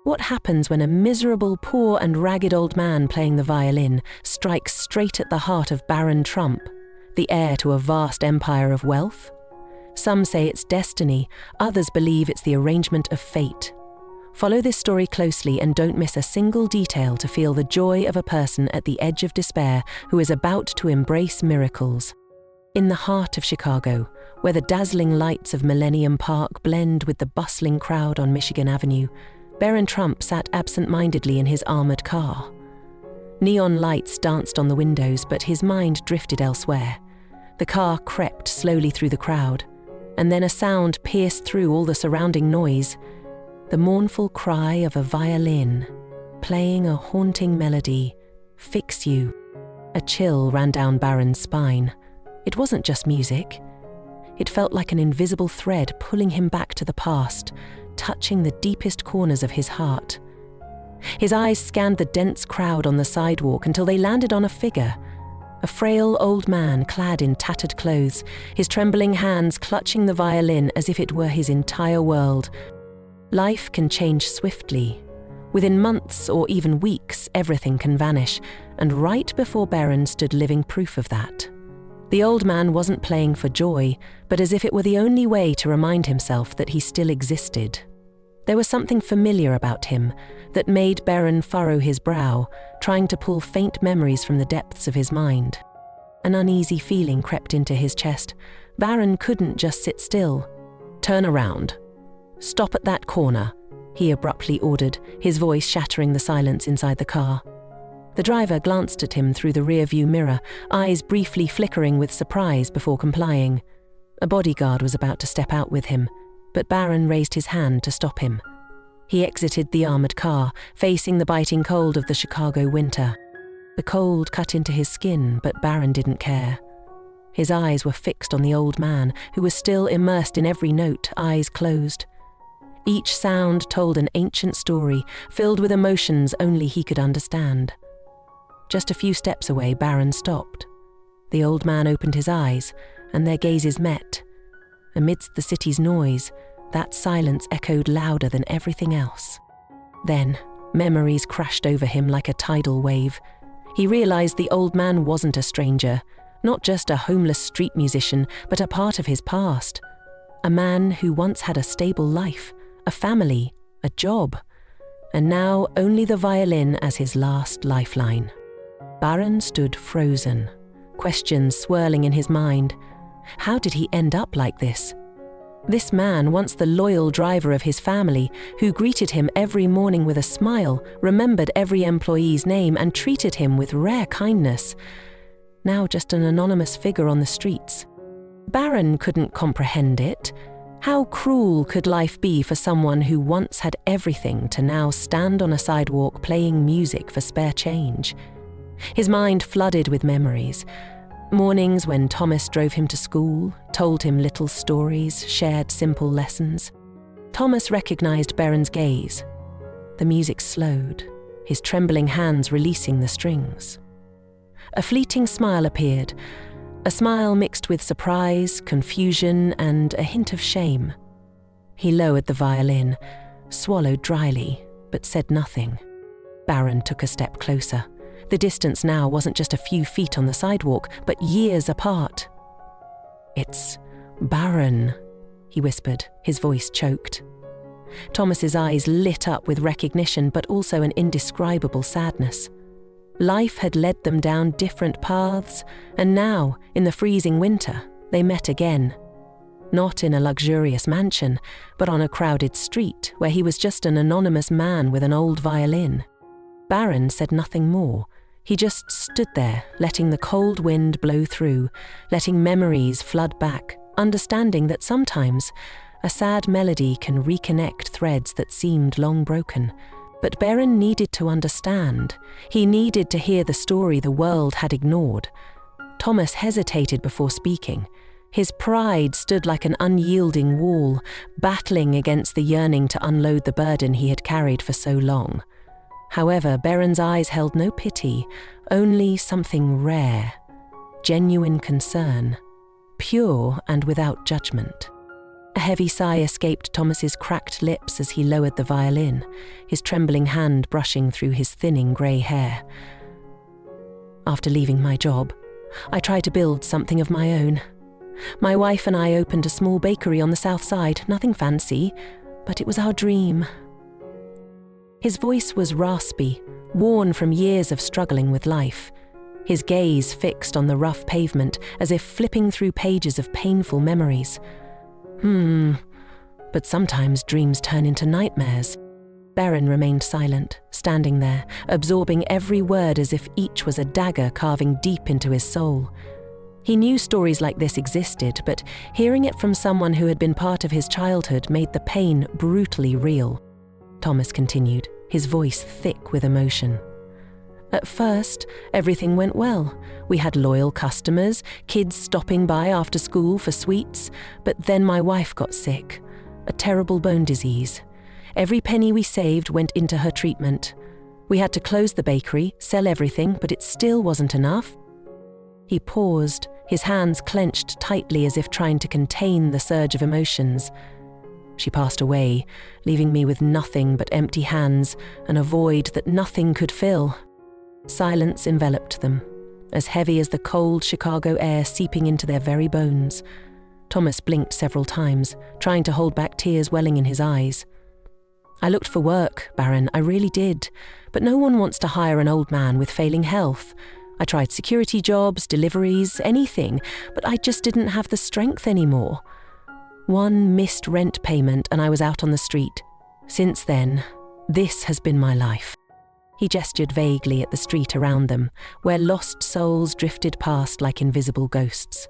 What happens when a miserable, poor and ragged old man playing the violin strikes straight at the heart of Barron Trump, the heir to a vast empire of wealth? Some say it's destiny, others believe it's the arrangement of fate. Follow this story closely and don't miss a single detail to feel the joy of a person at the edge of despair who is about to embrace miracles. In the heart of Chicago, where the dazzling lights of Millennium Park blend with the bustling crowd on Michigan Avenue, Barron Trump sat absent-mindedly in his armored car. Neon lights danced on the windows, but his mind drifted elsewhere. The car crept slowly through the crowd, and then a sound pierced through all the surrounding noise. The mournful cry of a violin, playing a haunting melody, "Fix You." A chill ran down Barron's spine. It wasn't just music. It felt like an invisible thread pulling him back to the past, touching the deepest corners of his heart. His eyes scanned the dense crowd on the sidewalk until they landed on a figure. A frail old man clad in tattered clothes, his trembling hands clutching the violin as if it were his entire world. Life can change swiftly. Within months or even weeks, everything can vanish, and right before Barron stood living proof of that. The old man wasn't playing for joy, but as if it were the only way to remind himself that he still existed. There was something familiar about him that made Barron furrow his brow, trying to pull faint memories from the depths of his mind. An uneasy feeling crept into his chest. Barron couldn't just sit still. "Turn around. Stop at that corner," he abruptly ordered, his voice shattering the silence inside the car. The driver glanced at him through the rear-view mirror, eyes briefly flickering with surprise before complying. A bodyguard was about to step out with him, but Barron raised his hand to stop him. He exited the armored car, facing the biting cold of the Chicago winter. The cold cut into his skin, but Barron didn't care. His eyes were fixed on the old man, who was still immersed in every note, eyes closed. Each sound told an ancient story, filled with emotions only he could understand. Just a few steps away, Barron stopped. The old man opened his eyes, and their gazes met. Amidst the city's noise, that silence echoed louder than everything else. Then, memories crashed over him like a tidal wave. He realized the old man wasn't a stranger, not just a homeless street musician, but a part of his past. A man who once had a stable life, a family, a job, and now only the violin as his last lifeline. Barron stood frozen, questions swirling in his mind. How did he end up like this? This man, once the loyal driver of his family, who greeted him every morning with a smile, remembered every employee's name and treated him with rare kindness, now just an anonymous figure on the streets. Barron couldn't comprehend it. How cruel could life be for someone who once had everything to now stand on a sidewalk playing music for spare change? His mind flooded with memories. Mornings when Thomas drove him to school, told him little stories, shared simple lessons. Thomas recognized Barron's gaze. The music slowed, his trembling hands releasing the strings. A fleeting smile appeared, a smile mixed with surprise, confusion, and a hint of shame. He lowered the violin, swallowed dryly, but said nothing. Barron took a step closer. The distance now wasn't just a few feet on the sidewalk, but years apart. "It's Barron," he whispered, his voice choked. Thomas's eyes lit up with recognition, but also an indescribable sadness. Life had led them down different paths, and now, in the freezing winter, they met again. Not in a luxurious mansion, but on a crowded street where he was just an anonymous man with an old violin. Barron said nothing more. He just stood there, letting the cold wind blow through, letting memories flood back, understanding that sometimes a sad melody can reconnect threads that seemed long broken. But Barron needed to understand. He needed to hear the story the world had ignored. Thomas hesitated before speaking. His pride stood like an unyielding wall, battling against the yearning to unload the burden he had carried for so long. However, Barron's eyes held no pity, only something rare, genuine concern, pure and without judgment. A heavy sigh escaped Thomas's cracked lips as he lowered the violin, his trembling hand brushing through his thinning grey hair. After leaving my job, I tried to build something of my own. My wife and I opened a small bakery on the south side, nothing fancy, but it was our dream. His voice was raspy, worn from years of struggling with life, his gaze fixed on the rough pavement as if flipping through pages of painful memories. But sometimes dreams turn into nightmares. Barron remained silent, standing there, absorbing every word as if each was a dagger carving deep into his soul. He knew stories like this existed, but hearing it from someone who had been part of his childhood made the pain brutally real. Thomas continued, his voice thick with emotion. At first, everything went well. We had loyal customers, kids stopping by after school for sweets, but then my wife got sick, a terrible bone disease. Every penny we saved went into her treatment. We had to close the bakery, sell everything, but it still wasn't enough. He paused, his hands clenched tightly as if trying to contain the surge of emotions. She passed away, leaving me with nothing but empty hands and a void that nothing could fill. Silence enveloped them, as heavy as the cold Chicago air seeping into their very bones. Thomas blinked several times, trying to hold back tears welling in his eyes. I looked for work, Barron, I really did, but no one wants to hire an old man with failing health. I tried security jobs, deliveries, anything, but I just didn't have the strength anymore. One missed rent payment and I was out on the street. Since then, this has been my life. He gestured vaguely at the street around them, where lost souls drifted past like invisible ghosts.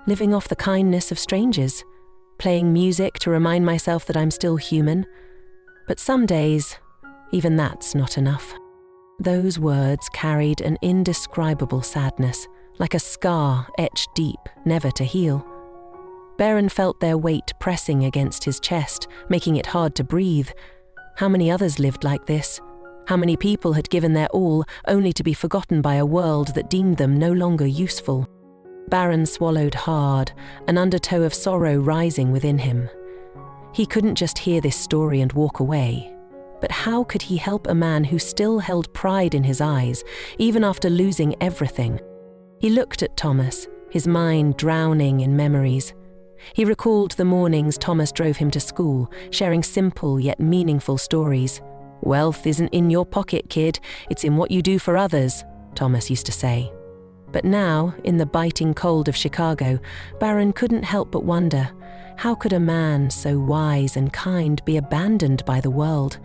Living off the kindness of strangers, playing music to remind myself that I'm still human. But some days, even that's not enough. Those words carried an indescribable sadness, like a scar etched deep, never to heal. Barron felt their weight pressing against his chest, making it hard to breathe. How many others lived like this? How many people had given their all, only to be forgotten by a world that deemed them no longer useful? Barron swallowed hard, an undertow of sorrow rising within him. He couldn't just hear this story and walk away. But how could he help a man who still held pride in his eyes, even after losing everything? He looked at Thomas, his mind drowning in memories. He recalled the mornings Thomas drove him to school, sharing simple yet meaningful stories. "Wealth isn't in your pocket, kid, it's in what you do for others," Thomas used to say. But now, in the biting cold of Chicago, Barron couldn't help but wonder, how could a man so wise and kind be abandoned by the world?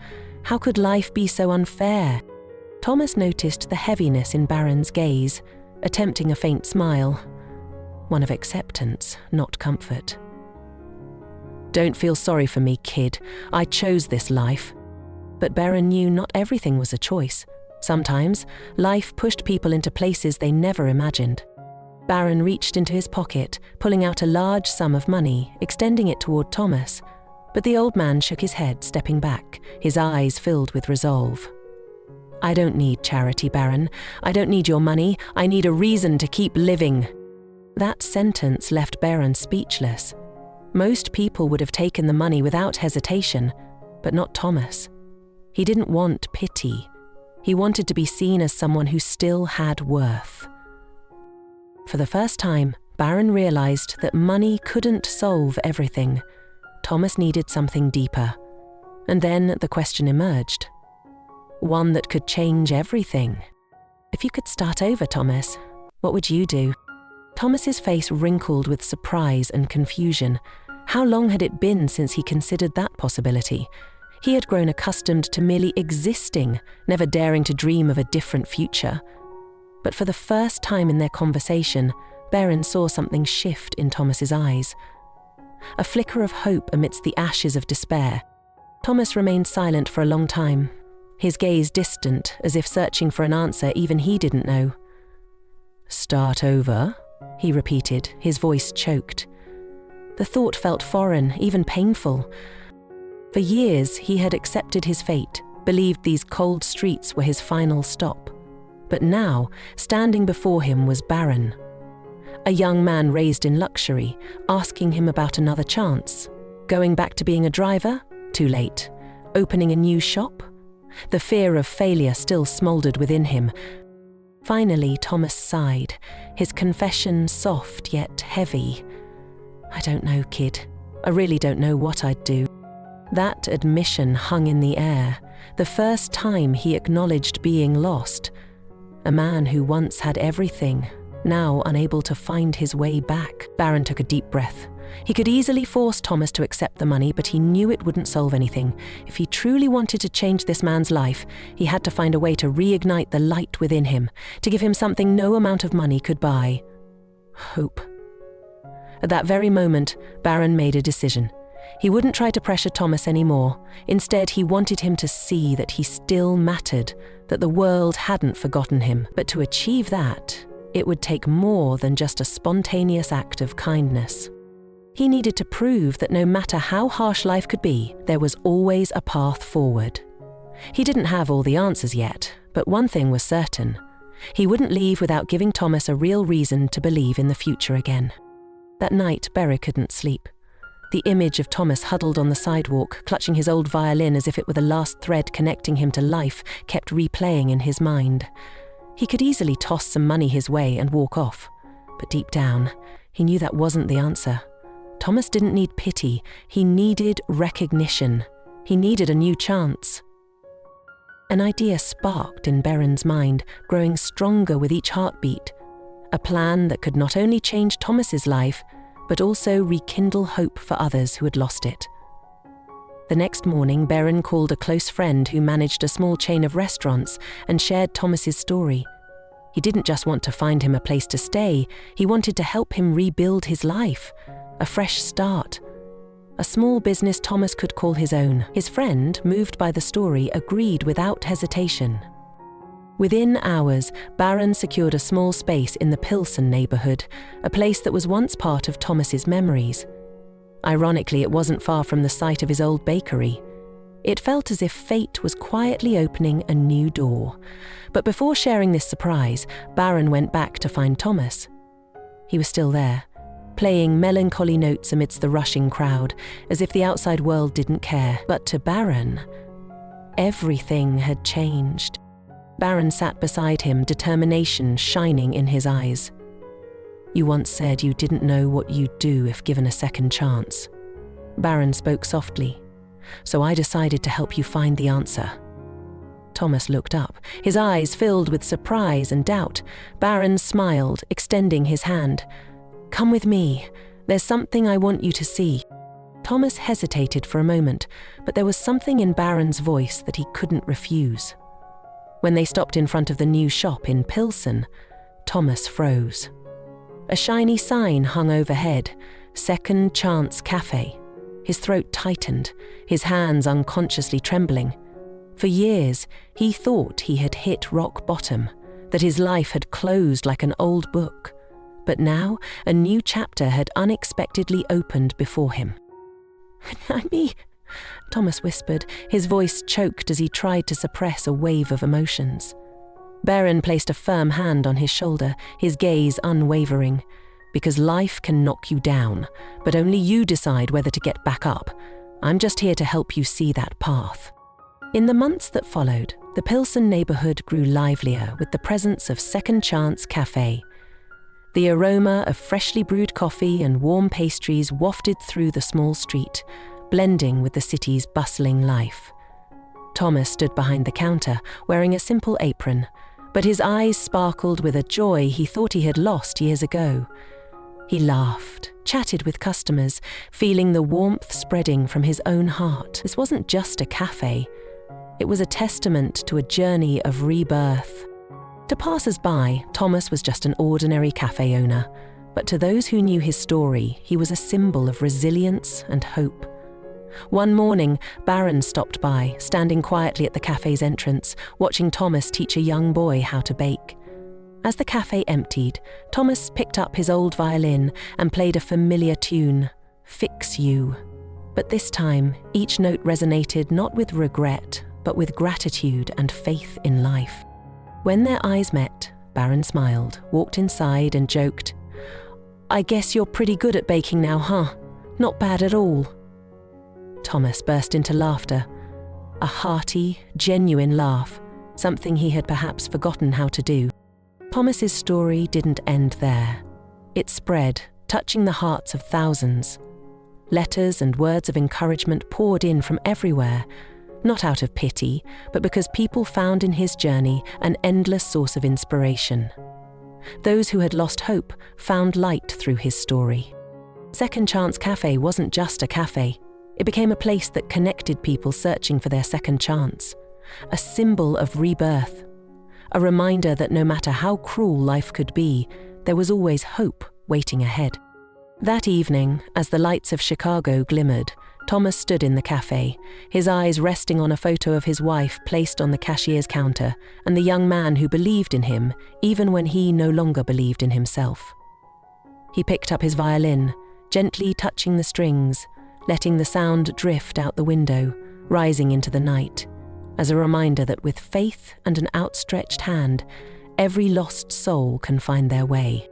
How could life be so unfair? Thomas noticed the heaviness in Barron's gaze, attempting a faint smile. One of acceptance, not comfort. "Don't feel sorry for me, kid. I chose this life." But Barron knew not everything was a choice. Sometimes, life pushed people into places they never imagined. Barron reached into his pocket, pulling out a large sum of money, extending it toward Thomas. But the old man shook his head, stepping back, his eyes filled with resolve. "I don't need charity, Barron. I don't need your money. I need a reason to keep living." That sentence left Barron speechless. Most people would have taken the money without hesitation, but not Thomas. He didn't want pity. He wanted to be seen as someone who still had worth. For the first time, Barron realized that money couldn't solve everything. Thomas needed something deeper. And then the question emerged. One that could change everything. If you could start over, Thomas, what would you do? Thomas's face wrinkled with surprise and confusion. How long had it been since he considered that possibility? He had grown accustomed to merely existing, never daring to dream of a different future. But for the first time in their conversation, Barron saw something shift in Thomas's eyes. A flicker of hope amidst the ashes of despair. Thomas remained silent for a long time, his gaze distant, as if searching for an answer even he didn't know. "Start over?" he repeated, his voice choked. The thought felt foreign, even painful. For years, he had accepted his fate, believed these cold streets were his final stop. But now, standing before him was Barron, a young man raised in luxury, asking him about another chance, Going back to being a driver? Too late. Opening a new shop? The fear of failure still smouldered within him. Finally, Thomas sighed, his confession soft yet heavy. "I don't know, kid. I really don't know what I'd do." That admission hung in the air, the first time he acknowledged being lost. A man who once had everything, now unable to find his way back. Barron took a deep breath. He could easily force Thomas to accept the money, but he knew it wouldn't solve anything. If he truly wanted to change this man's life, he had to find a way to reignite the light within him, to give him something no amount of money could buy. Hope. At that very moment, Barron made a decision. He wouldn't try to pressure Thomas anymore. Instead, he wanted him to see that he still mattered, that the world hadn't forgotten him. But to achieve that, it would take more than just a spontaneous act of kindness. He needed to prove that no matter how harsh life could be, there was always a path forward. He didn't have all the answers yet, but one thing was certain. He wouldn't leave without giving Thomas a real reason to believe in the future again. That night, Barry couldn't sleep. The image of Thomas huddled on the sidewalk, clutching his old violin as if it were the last thread connecting him to life, kept replaying in his mind. He could easily toss some money his way and walk off, but deep down, he knew that wasn't the answer. Thomas didn't need pity, he needed recognition. He needed a new chance. An idea sparked in Barron's mind, growing stronger with each heartbeat. A plan that could not only change Thomas's life, but also rekindle hope for others who had lost it. The next morning, Barron called a close friend who managed a small chain of restaurants and shared Thomas's story. He didn't just want to find him a place to stay, he wanted to help him rebuild his life, a fresh start. A small business Thomas could call his own. His friend, moved by the story, agreed without hesitation. Within hours, Barron secured a small space in the Pilsen neighborhood, a place that was once part of Thomas's memories. Ironically, it wasn't far from the site of his old bakery. It felt as if fate was quietly opening a new door. But before sharing this surprise, Barron went back to find Thomas. He was still there, playing melancholy notes amidst the rushing crowd, as if the outside world didn't care. But to Barron, everything had changed. Barron sat beside him, determination shining in his eyes. "You once said you didn't know what you'd do if given a second chance." Barron spoke softly. "So I decided to help you find the answer." Thomas looked up, his eyes filled with surprise and doubt. Barron smiled, extending his hand. "Come with me. There's something I want you to see." Thomas hesitated for a moment, but there was something in Barron's voice that he couldn't refuse. When they stopped in front of the new shop in Pilsen, Thomas froze. A shiny sign hung overhead, Second Chance Café. His throat tightened, his hands unconsciously trembling. For years, he thought he had hit rock bottom, that his life had closed like an old book. But now, a new chapter had unexpectedly opened before him. "Me," Thomas whispered, his voice choked as he tried to suppress a wave of emotions. Barron placed a firm hand on his shoulder, his gaze unwavering. "Because life can knock you down, but only you decide whether to get back up. I'm just here to help you see that path." In the months that followed, the Pilsen neighborhood grew livelier with the presence of Second Chance Café. The aroma of freshly brewed coffee and warm pastries wafted through the small street, blending with the city's bustling life. Thomas stood behind the counter, wearing a simple apron, but his eyes sparkled with a joy he thought he had lost years ago. He laughed, chatted with customers, feeling the warmth spreading from his own heart. This wasn't just a cafe. It was a testament to a journey of rebirth. To passers-by, Thomas was just an ordinary cafe owner, but to those who knew his story, he was a symbol of resilience and hope. One morning, Barron stopped by, standing quietly at the cafe's entrance, watching Thomas teach a young boy how to bake. As the cafe emptied, Thomas picked up his old violin and played a familiar tune, "Fix You." But this time, each note resonated not with regret, but with gratitude and faith in life. When their eyes met, Barron smiled, walked inside and joked, "I guess you're pretty good at baking now, huh? Not bad at all." Thomas burst into laughter. A hearty, genuine laugh, something he had perhaps forgotten how to do. Thomas's story didn't end there. It spread, touching the hearts of thousands. Letters and words of encouragement poured in from everywhere, not out of pity, but because people found in his journey an endless source of inspiration. Those who had lost hope found light through his story. Second Chance Café wasn't just a cafe. It became a place that connected people searching for their second chance, a symbol of rebirth, a reminder that no matter how cruel life could be, there was always hope waiting ahead. That evening, as the lights of Chicago glimmered, Thomas stood in the cafe, his eyes resting on a photo of his wife placed on the cashier's counter and the young man who believed in him even when he no longer believed in himself. He picked up his violin, gently touching the strings, letting the sound drift out the window, rising into the night, as a reminder that with faith and an outstretched hand, every lost soul can find their way.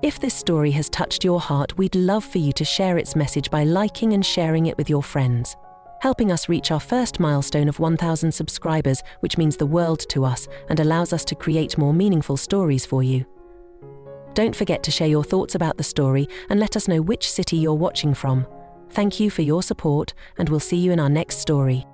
If this story has touched your heart, we'd love for you to share its message by liking and sharing it with your friends, helping us reach our first milestone of 1,000 subscribers, which means the world to us and allows us to create more meaningful stories for you. Don't forget to share your thoughts about the story and let us know which city you're watching from. Thank you for your support, and we'll see you in our next story.